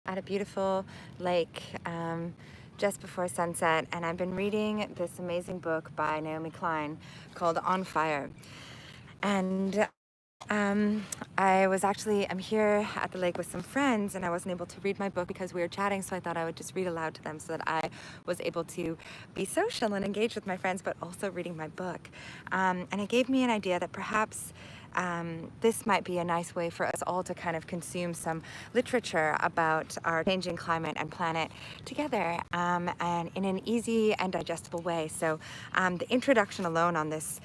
at a beautiful lake just before sunset, and I've been reading this amazing book by Naomi Klein called On Fire. And I'm here at the lake with some friends, and I wasn't able to read my book because we were chatting, so I thought I would just read aloud to them so that I was able to be social and engage with my friends, but also reading my book. And it gave me an idea that perhaps this might be a nice way for us all to kind of consume some literature about our changing climate and planet together, and in an easy and digestible way. So the introduction alone on this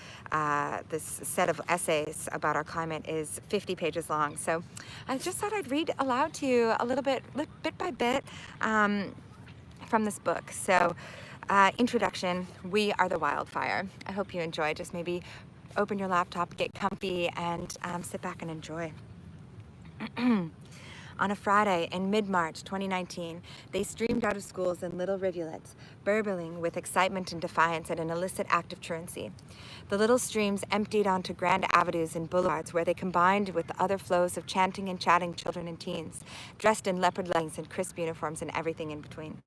set of essays about our climate is 50 pages long. So I just thought I'd read aloud to you a little bit by bit from this book. So introduction, we are the wildfire. I hope you enjoy. Just maybe open your laptop, get comfy, and sit back and enjoy. On a Friday in mid-March 2019, they streamed out of schools in little rivulets, burbling with excitement and defiance at an illicit act of truancy. The little streams emptied onto grand avenues and boulevards where they combined with the other flows of chanting and chatting children and teens, dressed in leopard leggings and crisp uniforms and everything in between.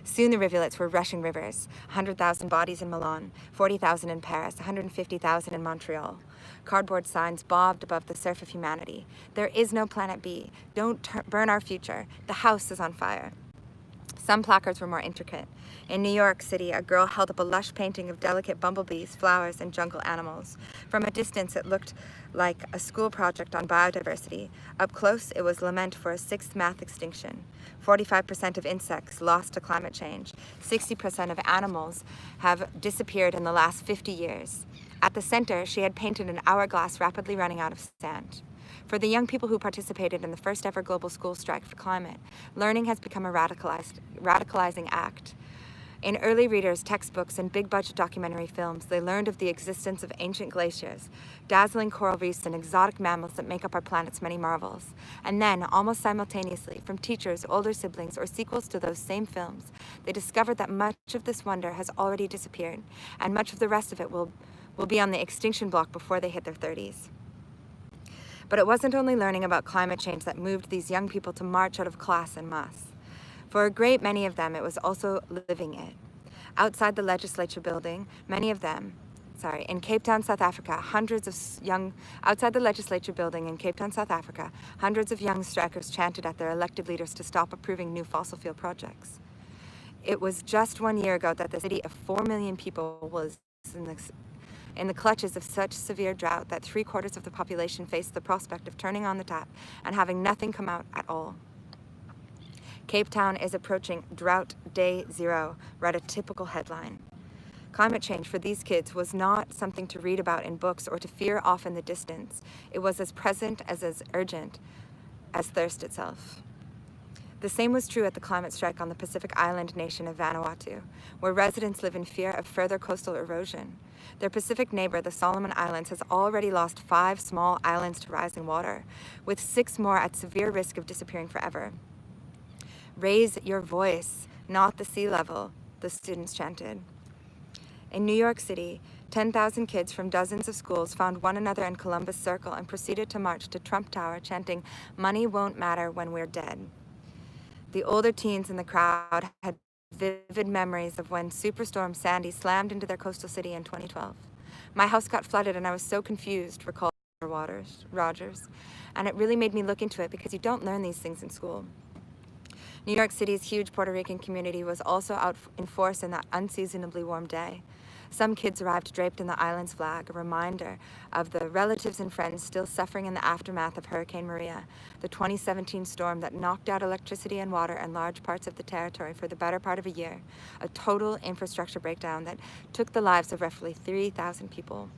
Soon the rivulets were rushing rivers, 100,000 bodies in Milan, 40,000 in Paris, 150,000 in Montreal. Cardboard signs bobbed above the surf of humanity. There is no planet B. Don't burn our future. The house is on fire. Some placards were more intricate. In New York City, a girl held up a lush painting of delicate bumblebees, flowers, and jungle animals. From a distance, it looked like a school project on biodiversity. Up close, it was lament for a sixth mass extinction. 45% of insects lost to climate change. 60% of animals have disappeared in the last 50 years. At the center, she had painted an hourglass rapidly running out of sand. For the young people who participated in the first ever global school strike for climate, learning has become a radicalizing act. In early readers' textbooks and big-budget documentary films, they learned of the existence of ancient glaciers, dazzling coral reefs, and exotic mammals that make up our planet's many marvels. And then, almost simultaneously, from teachers, older siblings, or sequels to those same films, they discovered that much of this wonder has already disappeared, and much of the rest of it will be on the extinction block before they hit their 30s. But it wasn't only learning about climate change that moved these young people to march out of class en masse. For a great many of them, it was also living it. Outside the legislature building, in Cape Town, South Africa, outside the legislature building in Cape Town, South Africa, hundreds of young strikers chanted at their elected leaders to stop approving new fossil fuel projects. It was just 1 year ago that the city of 4 million people was in the clutches of such severe drought that 3/4 of the population faced the prospect of turning on the tap and having nothing come out at all. Cape Town is approaching drought day 0, read a typical headline. Climate change for these kids was not something to read about in books or to fear off in the distance. It was as present as urgent as thirst itself. The same was true at the climate strike on the Pacific island nation of Vanuatu, where residents live in fear of further coastal erosion. Their Pacific neighbor, the Solomon Islands, has already lost 5 small islands to rising water, with 6 more at severe risk of disappearing forever. Raise your voice, not the sea level, the students chanted. In New York City, 10,000 kids from dozens of schools found one another in Columbus Circle and proceeded to march to Trump Tower, chanting, "Money won't matter when we're dead." The older teens in the crowd had vivid memories of when Superstorm Sandy slammed into their coastal city in 2012. "My house got flooded and I was so confused," recalled Rogers, and it really made me look into it because you don't learn these things in school. New York City's huge Puerto Rican community was also out in force in that unseasonably warm day. Some kids arrived draped in the island's flag, a reminder of the relatives and friends still suffering in the aftermath of Hurricane Maria, the 2017 storm that knocked out electricity and water in large parts of the territory for the better part of a year, a total infrastructure breakdown that took the lives of roughly 3,000 people.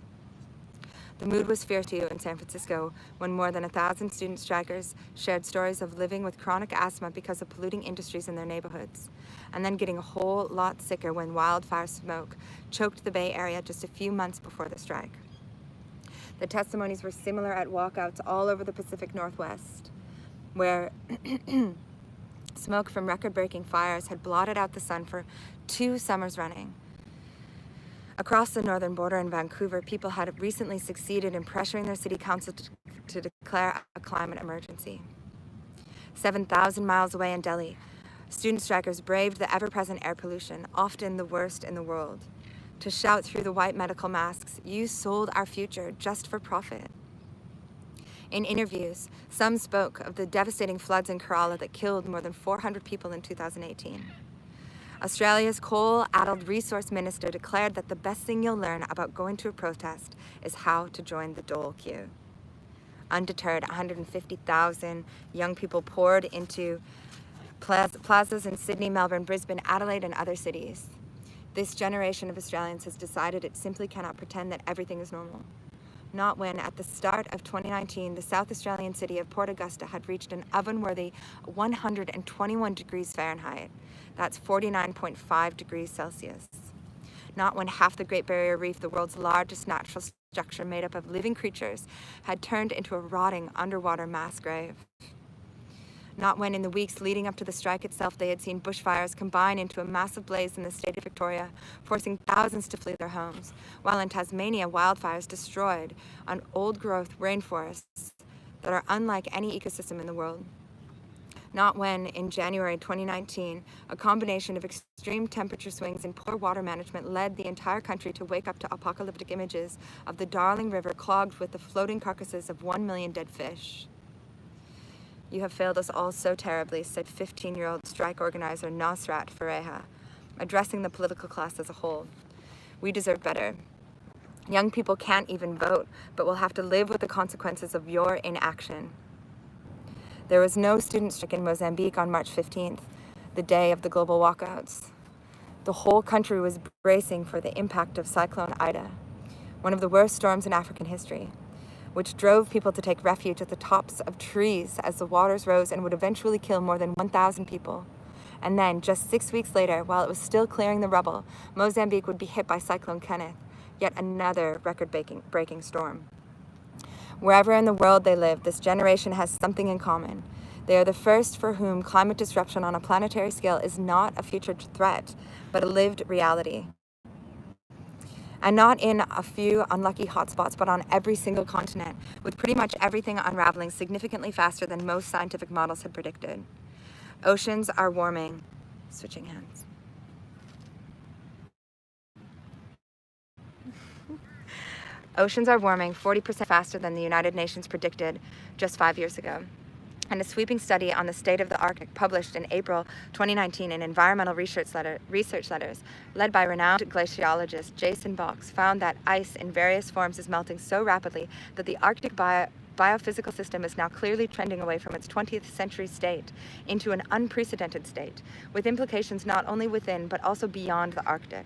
The mood was fierce too in San Francisco when more than 1,000 student strikers shared stories of living with chronic asthma because of polluting industries in their neighborhoods, and then getting a whole lot sicker when wildfire smoke choked the Bay Area just a few months before the strike. The testimonies were similar at walkouts all over the Pacific Northwest, where smoke from record-breaking fires had blotted out the sun for 2 summers running. Across the northern border in Vancouver, people had recently succeeded in pressuring their city council to declare a climate emergency. 7,000 miles away in Delhi, student strikers braved the ever-present air pollution, often the worst in the world, to shout through the white medical masks, "You sold our future just for profit." In interviews, some spoke of the devastating floods in Kerala that killed more than 400 people in 2018. Australia's coal-addled resource minister declared that the best thing you'll learn about going to a protest is how to join the dole queue. Undeterred, 150,000 young people poured into plazas in Sydney, Melbourne, Brisbane, Adelaide, and other cities. This generation of Australians has decided it simply cannot pretend that everything is normal. Not when, at the start of 2019, the South Australian city of Port Augusta had reached an oven-worthy 121 degrees Fahrenheit. That's 49.5 degrees Celsius. Not when half the Great Barrier Reef, the world's largest natural structure made up of living creatures, had turned into a rotting underwater mass grave. Not when, in the weeks leading up to the strike itself, they had seen bushfires combine into a massive blaze in the state of Victoria, forcing thousands to flee their homes, while in Tasmania, wildfires destroyed an old-growth rainforests that are unlike any ecosystem in the world. Not when, in January 2019, a combination of extreme temperature swings and poor water management led the entire country to wake up to apocalyptic images of the Darling River clogged with the floating carcasses of 1 million dead fish. "You have failed us all so terribly," said 15-year-old strike organizer Nasrat Fareha, addressing the political class as a whole. "We deserve better. Young people can't even vote, but will have to live with the consequences of your inaction." There was no student strike in Mozambique on March 15th, the day of the global walkouts. The whole country was bracing for the impact of Cyclone Ida, one of the worst storms in African history, which drove people to take refuge at the tops of trees as the waters rose and would eventually kill more than 1,000 people. And then, just 6 weeks later, while it was still clearing the rubble, Mozambique would be hit by Cyclone Kenneth, yet another record-breaking storm. Wherever in the world they live, this generation has something in common. They are the first for whom climate disruption on a planetary scale is not a future threat, but a lived reality. And not in a few unlucky hotspots, but on every single continent, with pretty much everything unraveling significantly faster than most scientific models had predicted. Oceans are warming. Switching hands. Oceans are warming 40% faster than the United Nations predicted just 5 years ago. And a sweeping study on the state of the Arctic published in April 2019 in Environmental Research Letters, led by renowned glaciologist Jason Box, found that ice in various forms is melting so rapidly that the Arctic biophysical system is now clearly trending away from its 20th century state into an unprecedented state, with implications not only within but also beyond the Arctic.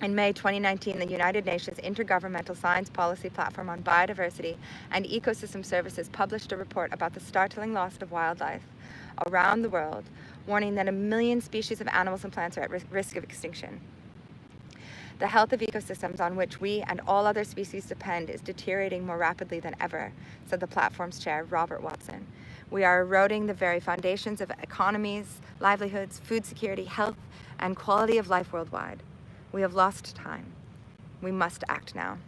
In May 2019, the United Nations Intergovernmental Science Policy Platform on Biodiversity and Ecosystem Services published a report about the startling loss of wildlife around the world, warning that 1 million species of animals and plants are at risk of extinction. "The health of ecosystems on which we and all other species depend is deteriorating more rapidly than ever," said the platform's chair, Robert Watson. "We are eroding the very foundations of economies, livelihoods, food security, health, and quality of life worldwide. We have lost time. We must act now."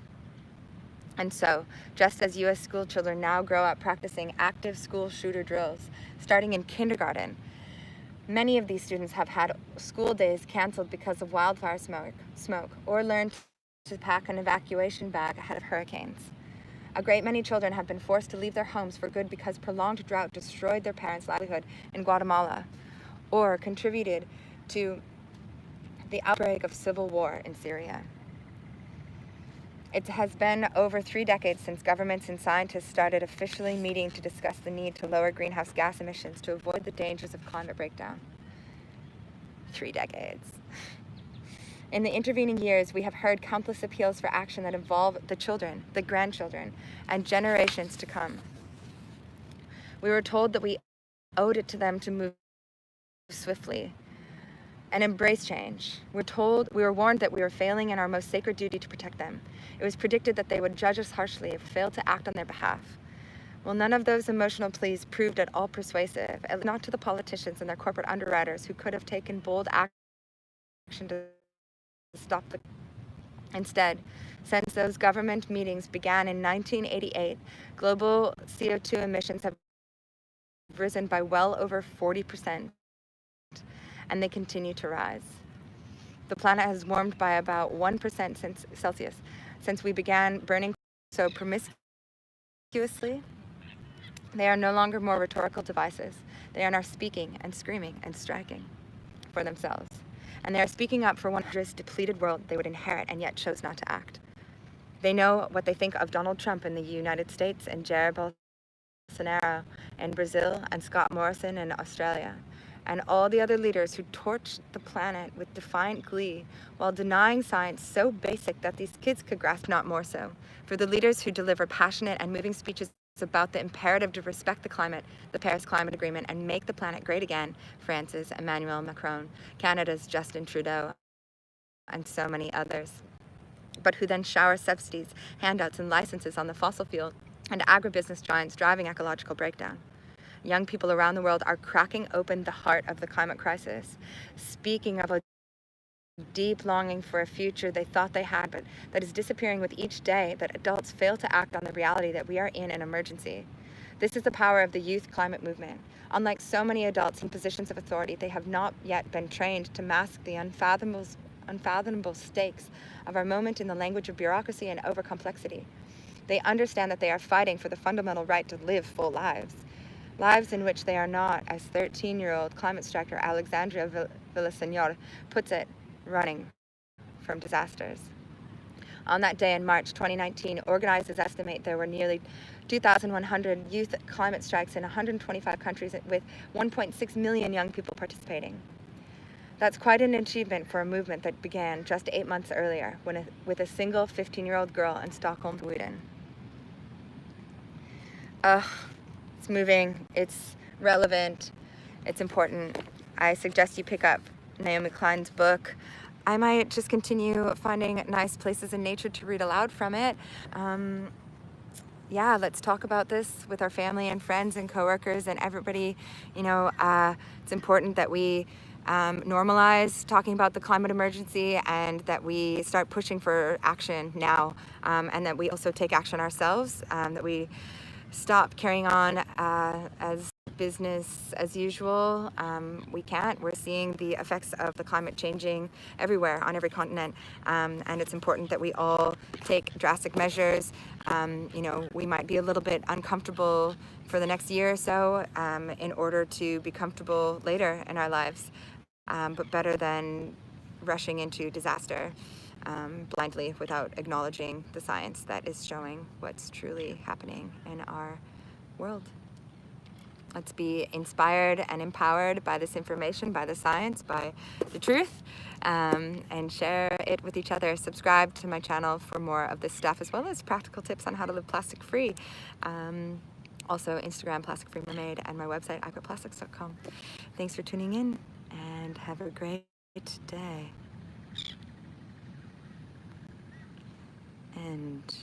And so, just as U.S. school children now grow up practicing active school shooter drills, starting in kindergarten, many of these students have had school days canceled because of wildfire smoke, or learned to pack an evacuation bag ahead of hurricanes. A great many children have been forced to leave their homes for good because prolonged drought destroyed their parents' livelihood in Guatemala, or contributed to the outbreak of civil war in Syria. It has been over 3 decades since governments and scientists started officially meeting to discuss the need to lower greenhouse gas emissions to avoid the dangers of climate breakdown. 3 decades. In the intervening years, we have heard countless appeals for action that involve the children, the grandchildren, and generations to come. We were told that we owed it to them to move swiftly and embrace change. We were warned that we were failing in our most sacred duty to protect them. It was predicted that they would judge us harshly if we failed to act on their behalf. Well, none of those emotional pleas proved at all persuasive, not to the politicians and their corporate underwriters who could have taken bold action to stop the. Instead, since those government meetings began in 1988, global CO2 emissions have risen by well over 40%, and they continue to rise. The planet has warmed by about 1% since Celsius, since we began burning so promiscuously. They are no longer more rhetorical devices. They are now speaking and screaming and striking for themselves. And they are speaking up for one depleted world they would inherit and yet chose not to act. They know what they think of Donald Trump in the United States and Jair Bolsonaro in Brazil and Scott Morrison in Australia, and all the other leaders who torch the planet with defiant glee while denying science so basic that these kids could grasp, not more so. For the leaders who deliver passionate and moving speeches about the imperative to respect the climate, the Paris Climate Agreement, and make the planet great again, France's Emmanuel Macron, Canada's Justin Trudeau, and so many others, but who then shower subsidies, handouts, and licenses on the fossil fuel and agribusiness giants driving ecological breakdown. Young people around the world are cracking open the heart of the climate crisis, speaking of a deep longing for a future they thought they had, but that is disappearing with each day that adults fail to act on the reality that we are in an emergency. This is the power of the youth climate movement. Unlike so many adults in positions of authority, they have not yet been trained to mask the unfathomable stakes of our moment in the language of bureaucracy and overcomplexity. They understand that they are fighting for the fundamental right to live full lives. Lives in which they are not, as 13-year-old climate striker Alexandria Villaseñor puts it, running from disasters. On that day in March 2019, organizers estimate there were nearly 2,100 youth climate strikes in 125 countries with 1.6 million young people participating. That's quite an achievement for a movement that began just 8 months earlier with a single 15-year-old girl in Stockholm, Sweden. It's moving, it's relevant, it's important. I suggest you pick up Naomi Klein's book. I might just continue finding nice places in nature to read aloud from it. Yeah, let's talk about this with our family and friends and coworkers and everybody. It's important that we normalize talking about the climate emergency and that we start pushing for action now, and that we also take action ourselves, that we stop carrying on as business as usual. We can't. We're seeing the effects of the climate changing everywhere on every continent, and it's important that we all take drastic measures. We might be a little bit uncomfortable for the next year or so in order to be comfortable later in our lives, but better than rushing into disaster blindly without acknowledging the science that is showing what's truly happening in our world. Let's be inspired and empowered by this information, by the science, by the truth, and share it with each other. Subscribe to my channel for more of this stuff, as well as practical tips on how to live plastic free. Also Instagram, Plastic Free Mermaid, and my website, iPutPlastics.com. Thanks for tuning in, and have a great day. And